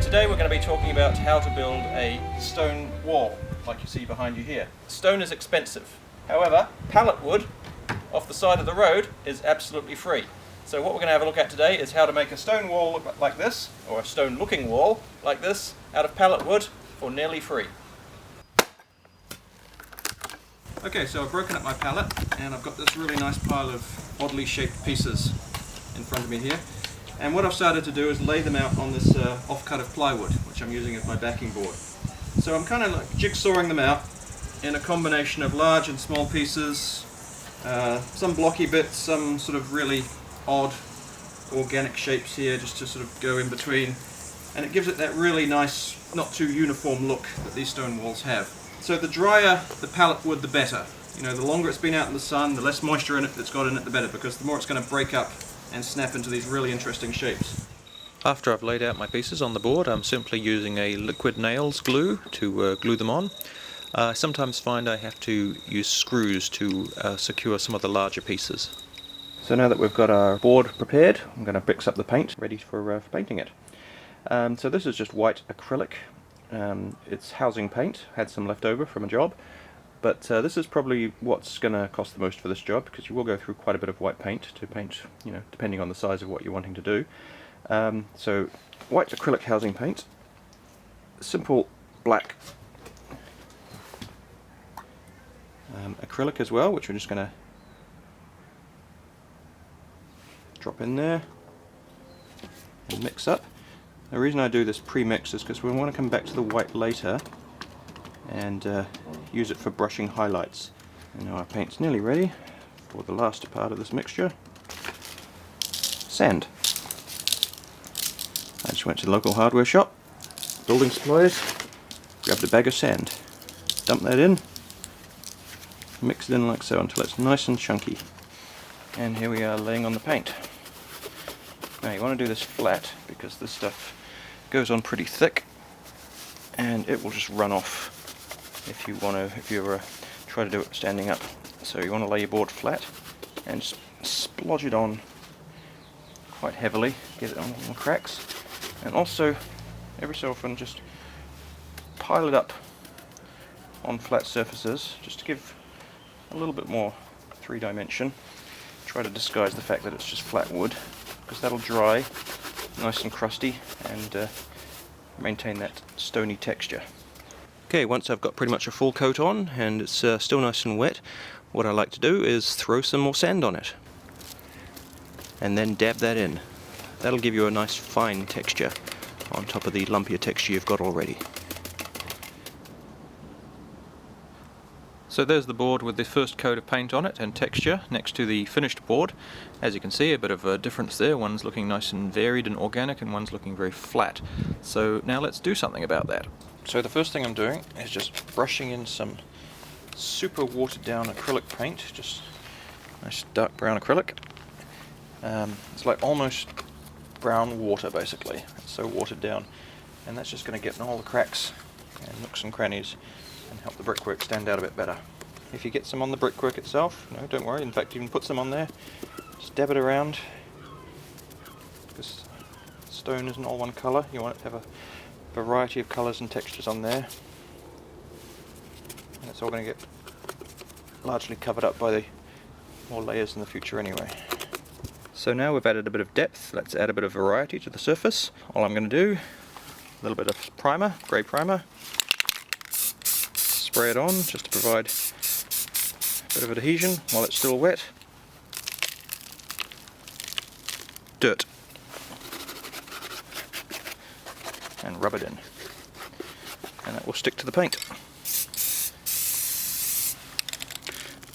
Today we're going to be talking about how to build a stone wall, like you see behind you here. Stone is expensive. However, pallet wood off the side of the road is absolutely free. So what we're going to have a look at today is how to make a stone wall look like this, or a stone looking wall like this, out of pallet wood for nearly free. Okay, so I've broken up my pallet and I've got this really nice pile of oddly shaped pieces in front of me here. And what I've started to do is lay them out on this offcut of plywood, which I'm using as my backing board. So I'm kind of like jigsawing them out in a combination of large and small pieces, some blocky bits, some sort of really odd organic shapes here just to sort of go in between. And it gives it that really nice, not too uniform look that these stone walls have. So the drier the pallet wood, the better. You know, the longer it's been out in the sun, the less moisture in it that's got in it, the better, because the more it's going to break up and snap into these really interesting shapes. After I've laid out my pieces on the board, I'm simply using a liquid nails glue to glue them on. I sometimes find I have to use screws to secure some of the larger pieces. So now that we've got our board prepared, I'm going to mix up the paint, ready for painting it. So this is just white acrylic. It's housing paint, had some left over from a job. But this is probably what's going to cost the most for this job, because you will go through quite a bit of white paint to paint, you know, depending on the size of what you're wanting to do. So white acrylic housing paint, simple black acrylic as well, which we're just going to drop in there and mix up. The reason I do this pre-mix is because we want to come back to the white later and use it for brushing highlights. And now our paint's nearly ready for the last part of this mixture. Sand. I just went to the local hardware shop, building supplies, grabbed a bag of sand, dump that in, mix it in like so until it's nice and chunky. And here we are laying on the paint. Now you want to do this flat because this stuff goes on pretty thick and it will just run off if you ever try to do it standing up. So you want to lay your board flat and just splodge it on quite heavily, get it on all the cracks, and also every so often just pile it up on flat surfaces just to give a little bit more three-dimension. Try to disguise the fact that it's just flat wood, because that'll dry nice and crusty and maintain that stony texture. Okay, once I've got pretty much a full coat on and it's still nice and wet, what I like to do is throw some more sand on it and then dab that in. That'll give you a nice fine texture on top of the lumpier texture you've got already. So there's the board with the first coat of paint on it and texture next to the finished board. As you can see, a bit of a difference there. One's looking nice and varied and organic and one's looking very flat. So now let's do something about that. So the first thing I'm doing is just brushing in some super watered down acrylic paint, just nice dark brown acrylic. It's like almost brown water basically. It's so watered down, and that's just going to get in all the cracks and nooks and crannies and help the brickwork stand out a bit better. If you get some on the brickwork itself, no, don't worry, in fact you can put some on there, just dab it around, because stone isn't all one colour, you want it to have a variety of colours and textures on there, and it's all going to get largely covered up by the more layers in the future anyway. So now we've added a bit of depth, let's add a bit of variety to the surface. All I'm going to do, a little bit of primer, grey primer, spray it on just to provide a bit of adhesion while it's still wet. Dirt. And rub it in. And that will stick to the paint.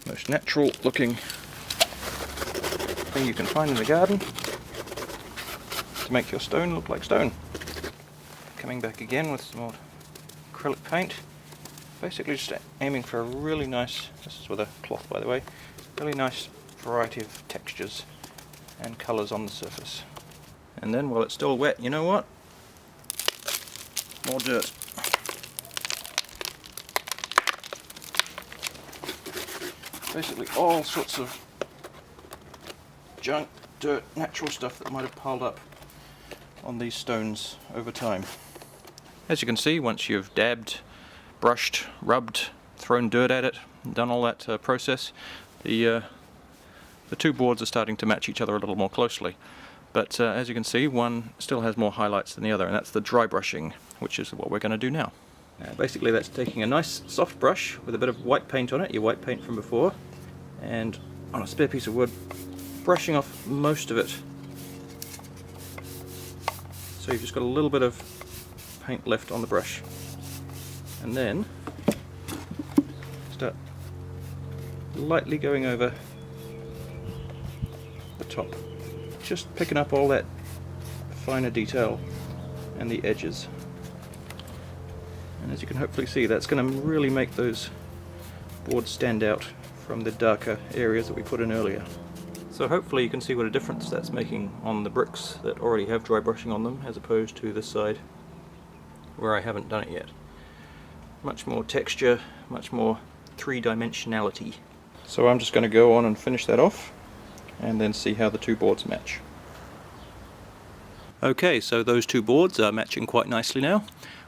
Most natural looking thing you can find in the garden to make your stone look like stone. Coming back again with some more acrylic paint. Basically just aiming for a really nice, this is with a cloth by the way, really nice variety of textures and colours on the surface. And then while it's still wet, you know what? More dirt. Basically all sorts of junk, dirt, natural stuff that might have piled up on these stones over time. As you can see, once you've dabbed, brushed, rubbed, thrown dirt at it, done all that process, the two boards are starting to match each other a little more closely. But as you can see, one still has more highlights than the other, and that's the dry brushing, which is what we're going to do now. Basically that's taking a nice soft brush with a bit of white paint on it, your white paint from before, and on a spare piece of wood, brushing off most of it. So you've just got a little bit of paint left on the brush. And then start lightly going over the top, just picking up all that finer detail and the edges. And as you can hopefully see, that's going to really make those boards stand out from the darker areas that we put in earlier. So hopefully you can see what a difference that's making on the bricks that already have dry brushing on them, as opposed to this side where I haven't done it yet. Much more texture, much more three-dimensionality. So I'm just going to go on and finish that off and then see how the two boards match. Okay, so those two boards are matching quite nicely now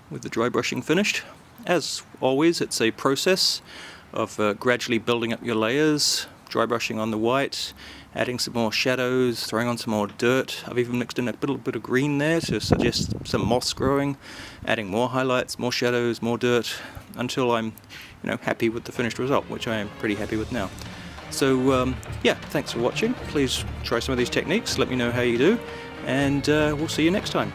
with the dry brushing finished. As always, it's a process of gradually building up your layers, dry brushing on the white, adding some more shadows, throwing on some more dirt. I've even mixed in a little bit of green there to suggest some moss growing, adding more highlights, more shadows, more dirt, until I'm happy with the finished result, which I am pretty happy with now. So yeah, thanks for watching. Please try some of these techniques, let me know how you do, and we'll see you next time.